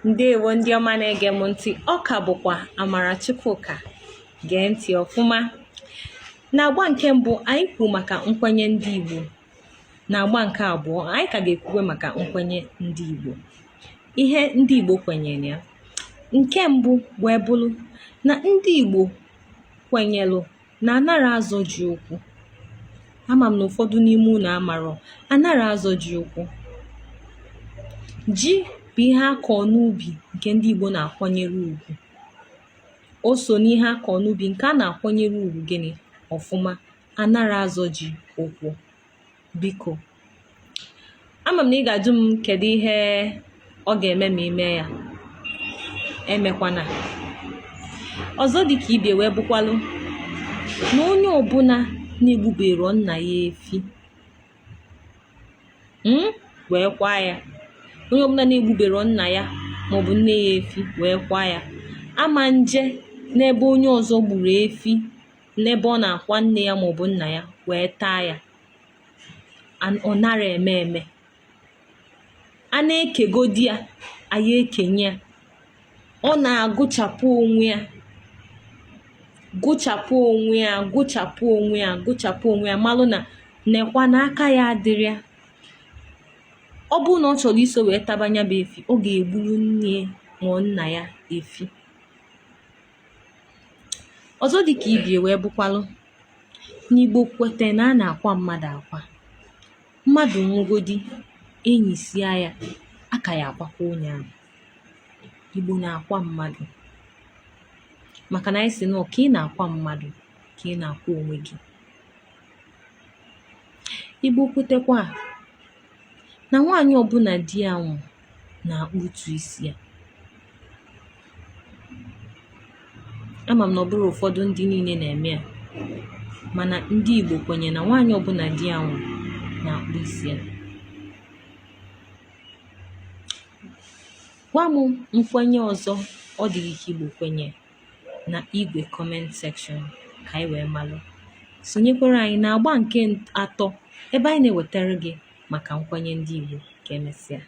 Ndewo ndị ọma na-ege m ntị, ọ ka bụkwa Amara Chukwuka. Gee ntị ọfụma. N'agba nke mbụ anyị kwu maka nkwenye ndị Igbo. N'agba nke abụọ anyị ka ga-ekwuwe maka nkwenye ndị Igbo. Ihe ndị Igbo kwenyere ya. Nke mbụ wee bụrụ na ndị Igbo kwenyelụ na anara azọ ji ụkwụ. Ama m na ụfọdụ n'ime unu amarọ anara azọ ji ụkwụ. Ji bụ ihe akọ n'ubi nke ndị Igbo na-akwanyere ugwu. O so n'ihe akọ n'ubi nke a na-akwanyere ugwu gịnị ọfụma, anara azọ ji ụkwụ. Biko, ama m na ị ga-ajụ m kedu ihe ọ ga-eme ma ime ya. Emekwana. Ọzọ dị ka ibe wee bụkwalụ na onye ọbụla na-egbubero nna ya efi wee kwa ya. Onye ọbụla na-egbubero nna ya maọbụ nne ya efi wee kwa ya, ama nje n'ebe onye ọzọ gburu efi n'ebe ọ na-akwa nne ya maọbụ nna ya wee taa ya. Ọ nara eme. A na-ekegodi ya, anyị ekenye ya. Ọ na-agụchapụ onwe ya, gụchapụ onwe ya malụ na nekwa n'aka ya adịrị ya. Ọ bụrụ na ọ chọrọ iso wee tabanya bụ efi, ọ ga-egburu nne ma nna ya efi. Ọzọ dị ka ibie wee bụkwalụ n'Igbo kwete na a na-akwa mmadụ akwa. Mmadụ nwụgodi, enyi sia ya, aka ya akwakwa onye ahụ. Igbo na-akwa mmadụ maka na anyị sị na ka ị na-akwa mmadụ ka ị na-akwa onwe gị. Igbo kwetekwa na nwaanyị ọbụla di ya nwụrụ na-akpụtu isi ya. Ama m na ọ bụrụ ụfọdụ ndị niile na-eme ya, mana ndị Igbo kwenye na nwaanyị ọbụla di ya nwụrụ na-akpụ isi ya. Gwa m nkwenye ọzọ ọ dịghị ka Igbo kwenye na igwe comment section ka anyị wee malụ. Sonyekwara anyị na agba nke atọ ebe anyị na-ewetara gị maka nkwenye ndị Igbo. Ka emesịa.